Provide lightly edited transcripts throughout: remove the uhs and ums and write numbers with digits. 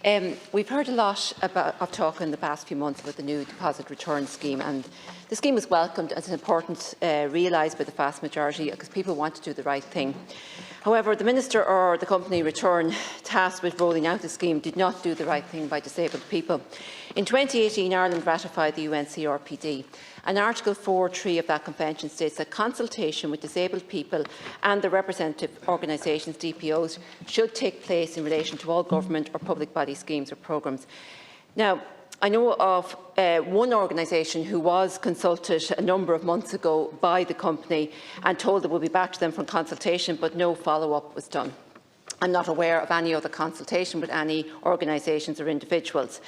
We've heard a lot of talk in the past few months about the new deposit return scheme, and the scheme was welcomed as important, realised by the vast majority, because people want to do the right thing. However, the Minister or the company return tasked with rolling out the scheme did not do the right thing by disabled people. In 2018, Ireland ratified the UN CRPD, and Article 4.3 of that convention states that consultation with disabled people and the representative organisations, DPOs, should take place in relation to all government or public body schemes or programmes. Now, I know of one organisation who was consulted a number of months ago by the company and told that we'll be back to them for consultation, but no follow-up was done. I'm not aware of any other consultation with any organisations or individuals.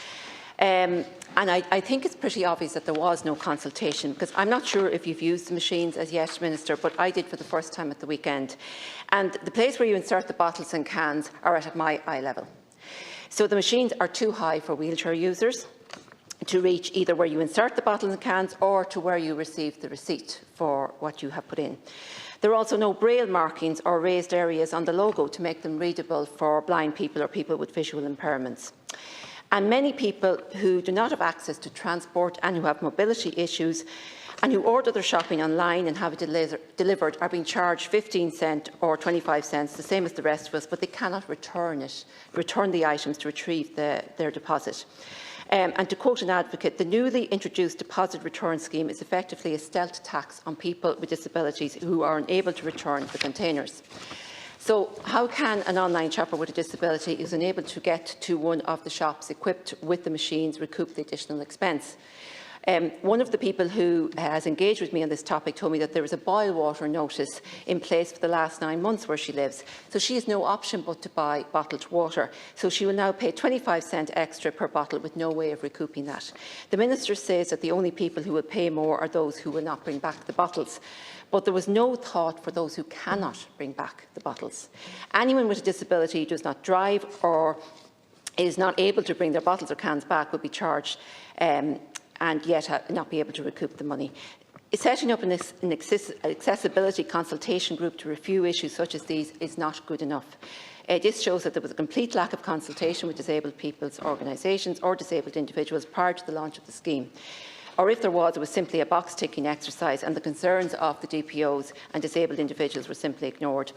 And I think it's pretty obvious that there was no consultation, because I'm not sure if you've used the machines as yet, Minister, but I did for the first time at the weekend. And the place where you insert the bottles and cans are at my eye level. So the machines are too high for wheelchair users to reach either where you insert the bottles and cans or to where you receive the receipt for what you have put in. There are also no braille markings or raised areas on the logo to make them readable for blind people or people with visual impairments. And many people who do not have access to transport and who have mobility issues and who order their shopping online and have it delivered are being charged 15 cents or 25 cents, the same as the rest of us, but they cannot return the items to retrieve their deposit. And to quote an advocate, the newly introduced deposit return scheme is effectively a stealth tax on people with disabilities who are unable to return the containers. So how can an online shopper with a disability who is unable to get to one of the shops equipped with the machines recoup the additional expense? One of the people who has engaged with me on this topic told me that there is a boil water notice in place for the last 9 months where she lives. So she has no option but to buy bottled water. So she will now pay 25 cents extra per bottle with no way of recouping that. The Minister says that the only people who will pay more are those who will not bring back the bottles. But there was no thought for those who cannot bring back the bottles. Anyone with a disability who does not drive or is not able to bring their bottles or cans back will be charged and yet not be able to recoup the money. Setting up an accessibility consultation group to review issues such as these is not good enough. This shows that there was a complete lack of consultation with disabled people's organisations or disabled individuals prior to the launch of the scheme. Or if there was, it was simply a box-ticking exercise and the concerns of the DPOs and disabled individuals were simply ignored.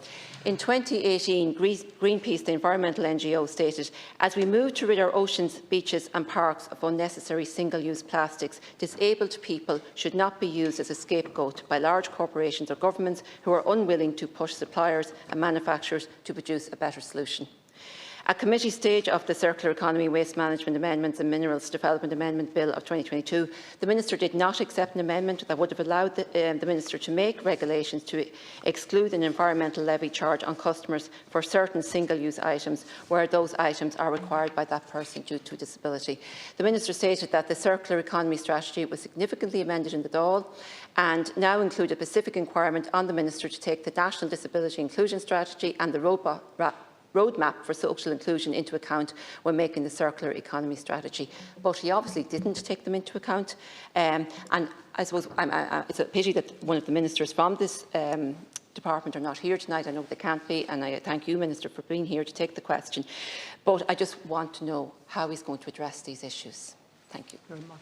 In 2018, Greenpeace, the environmental NGO, stated, "As we move to rid our oceans, beaches and parks of unnecessary single-use plastics, disabled people should not be used as a scapegoat by large corporations or governments who are unwilling to push suppliers and manufacturers to produce a better solution." At committee stage of the Circular Economy, Waste Management Amendments and Minerals Development Amendment Bill of 2022, the Minister did not accept an amendment that would have allowed the Minister to make regulations to exclude an environmental levy charge on customers for certain single-use items where those items are required by that person due to disability. The Minister stated that the Circular Economy strategy was significantly amended in the Dáil and now include a specific requirement on the Minister to take the National Disability Inclusion Strategy and the roadmap for social inclusion into account when making the circular economy strategy. But he obviously didn't take them into account. And I suppose it's a pity that one of the ministers from this department are not here tonight. I know they can't be, and I thank you, Minister, for being here to take the question. But I just want to know how he's going to address these issues. Thank you very much.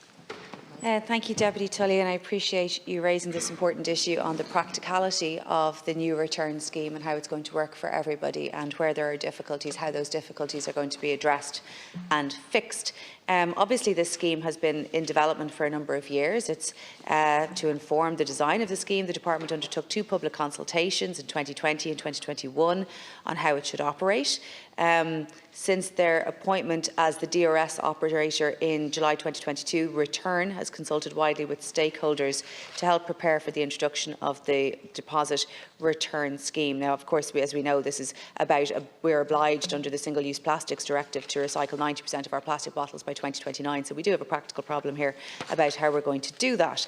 Thank you, Deputy Tully, and I appreciate you raising this important issue on the practicality of the new return scheme and how it's going to work for everybody, and where there are difficulties, how those difficulties are going to be addressed and fixed. Obviously, this scheme has been in development for a number of years. It's to inform the design of the scheme. The Department undertook 2 public consultations in 2020 and 2021 on how it should operate. Since their appointment as the DRS operator in July 2022, Return has consulted widely with stakeholders to help prepare for the introduction of the deposit return scheme. Now, of course, as we know, this is about we're obliged under the Single-Use Plastics Directive to recycle 90% of our plastic bottles by 2029. So we do have a practical problem here about how we're going to do that.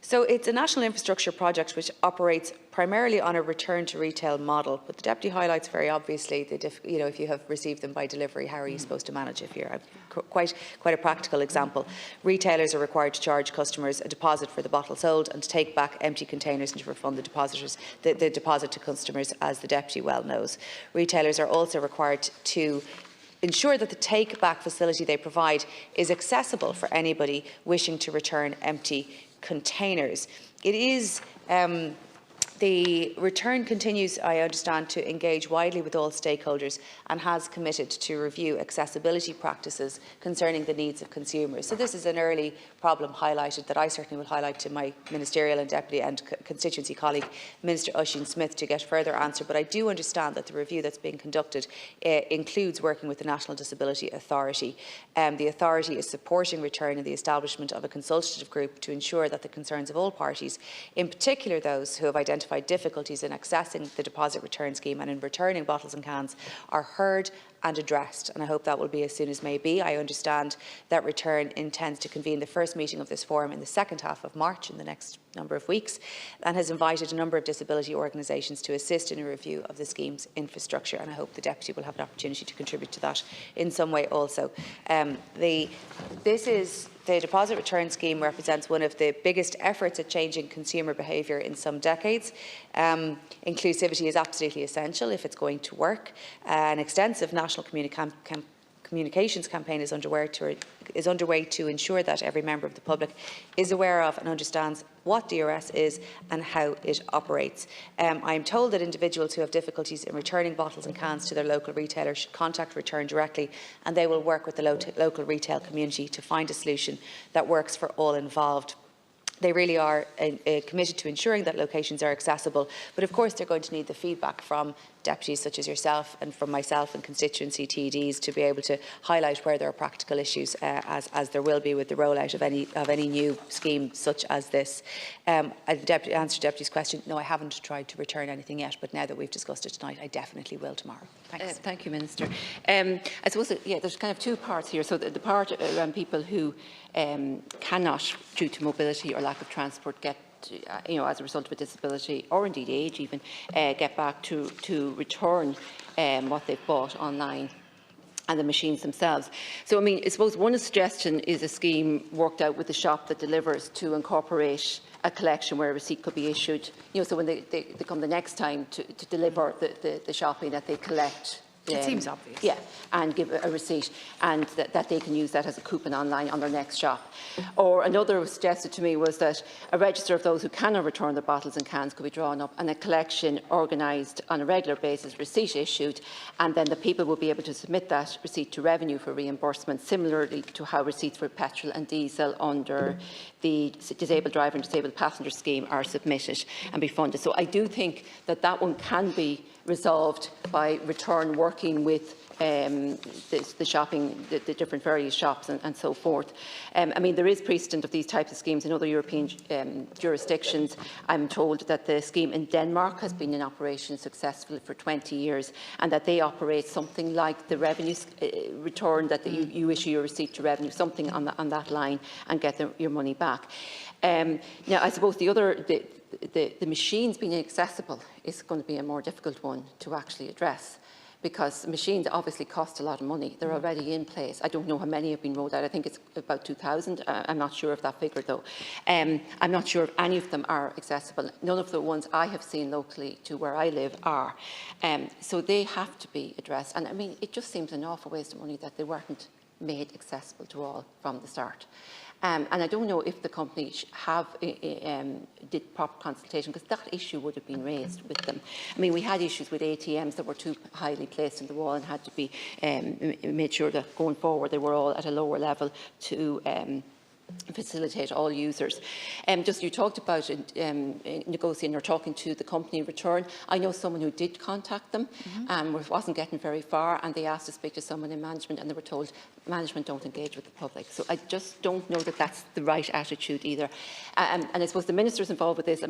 So it's a national infrastructure project which operates primarily on a return to retail model. But the Deputy highlights very obviously that if you have received them by delivery, how are you supposed to manage if you're quite a practical example. Retailers are required to charge customers a deposit for the bottle sold and to take back empty containers and to refund the deposit to customers, as the Deputy well knows. Retailers are also required to ensure that the take-back facility they provide is accessible for anybody wishing to return empty containers. It is the return continues, I understand, to engage widely with all stakeholders and has committed to review accessibility practices concerning the needs of consumers. So this is an early problem highlighted that I certainly will highlight to my ministerial and deputy and constituency colleague, Minister Oisin Smith, to get further answer. But I do understand that the review that's being conducted includes working with the National Disability Authority. The authority is supporting return and the establishment of a consultative group to ensure that the concerns of all parties, in particular those who have identified difficulties in accessing the deposit return scheme and in returning bottles and cans, are heard and addressed, and I hope that will be as soon as may be. I understand that Return intends to convene the first meeting of this forum in the second half of March, in the next number of weeks, and has invited a number of disability organisations to assist in a review of the scheme's infrastructure, and I hope the Deputy will have an opportunity to contribute to that in some way also. The deposit return scheme represents one of the biggest efforts at changing consumer behaviour in some decades. Inclusivity is absolutely essential if it's going to work. An extensive national communications campaign is underway to ensure that every member of the public is aware of and understands what DRS is and how it operates. I am told that individuals who have difficulties in returning bottles and cans to their local retailer should contact Return directly, and they will work with the local retail community to find a solution that works for all involved. They really are committed to ensuring that locations are accessible, but of course they're going to need the feedback from deputies such as yourself and from myself and constituency TDs to be able to highlight where there are practical issues, as there will be with the rollout of any new scheme such as this. Answer Deputy's question, no, I haven't tried to return anything yet, but now that we've discussed it tonight, I definitely will tomorrow. Thanks. Thank you, Minister. I suppose there's kind of two parts here. So the part around people who cannot, due to mobility or lack of transport, get as a result of a disability or indeed age even, get back to return what they've bought online and the machines themselves. So, I suppose one suggestion is a scheme worked out with the shop that delivers to incorporate a collection where a receipt could be issued. So when they come the next time to deliver the shopping, that they collect. It seems obvious. Yeah, and give a receipt, and that they can use that as a coupon online on their next shop. Or another suggested to me was that a register of those who cannot return their bottles and cans could be drawn up, and a collection organised on a regular basis, receipt issued, and then the people will be able to submit that receipt to revenue for reimbursement, similarly to how receipts for petrol and diesel under the disabled driver and disabled passenger scheme are submitted and be funded. So I do think that one can be resolved by Return working with the shopping, the different various shops and so forth. There is precedent of these types of schemes in other European jurisdictions. I'm told that the scheme in Denmark has been in operation successfully for 20 years, and that they operate something like the revenue return, that you issue your receipt to revenue, something on that line, and get your money back. Now, I suppose the machines being inaccessible is going to be a more difficult one to actually address, because machines obviously cost a lot of money. They're already in place. I don't know how many have been rolled out. I think it's about 2,000. I'm not sure of that figure, though. I'm not sure if any of them are accessible. None of the ones I have seen locally to where I live are. So they have to be addressed. And it just seems an awful waste of money that they weren't made accessible to all from the start. And I don't know if the company did proper consultation, because that issue would have been raised with them. We had issues with ATMs that were too highly placed in the wall and had to be made sure that going forward they were all at a lower level to facilitate all users. You talked about negotiating or talking to the company Return. I know someone who did contact them and wasn't getting very far, and they asked to speak to someone in management, and they were told management don't engage with the public. So I just don't know that that's the right attitude either. And I suppose the ministers involved with this,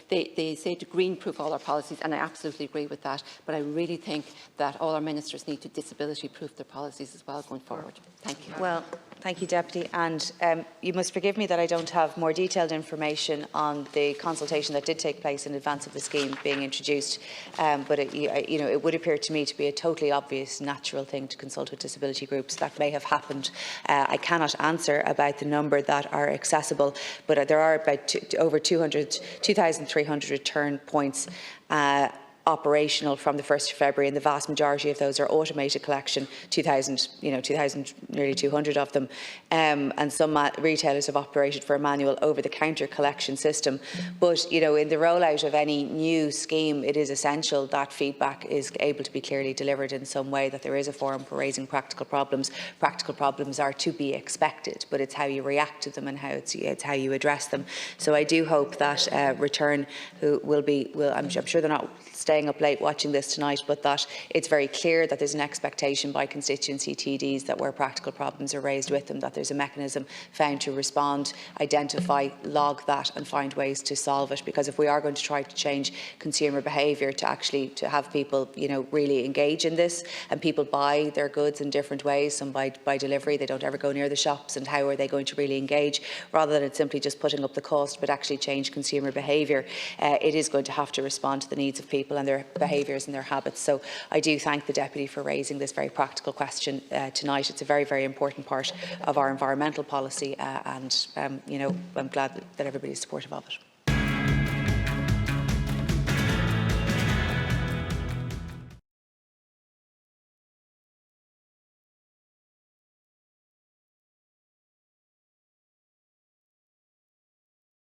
they say to green-proof all our policies, and I absolutely agree with that, but I really think that all our ministers need to disability-proof their policies as well going forward. Thank you. Well, thank you, Deputy. And you must forgive me that I don't have more detailed information on the consultation that did take place in advance of the scheme being introduced. But it would appear to me to be a totally obvious, natural thing to consult with disability groups. That may have happened. I cannot answer about the number that are accessible, but there are about over 2,300 return points. operational from the 1st of February, and the vast majority of those are automated collection, 2,000, nearly 200 of them, and some retailers have operated for a manual over-the-counter collection system. But, in the rollout of any new scheme, it is essential that feedback is able to be clearly delivered in some way, that there is a forum for raising practical problems. Practical problems are to be expected, but it's how you react to them and it's how you address them. So I do hope that Return, who I'm sure they're not staying up late watching this tonight, but that it's very clear that there's an expectation by constituency TDs that where practical problems are raised with them, that there's a mechanism found to respond, identify, log that and find ways to solve it. Because if we are going to try to change consumer behaviour to have people really engage in this, and people buy their goods in different ways, some by delivery, they don't ever go near the shops, and how are they going to really engage, rather than it simply just putting up the cost but actually change consumer behaviour, it is going to have to respond to the needs of people and their behaviours and their habits. So I do thank the Deputy for raising this very practical question tonight. It's a very, very important part of our environmental policy, and I'm glad that everybody is supportive of it.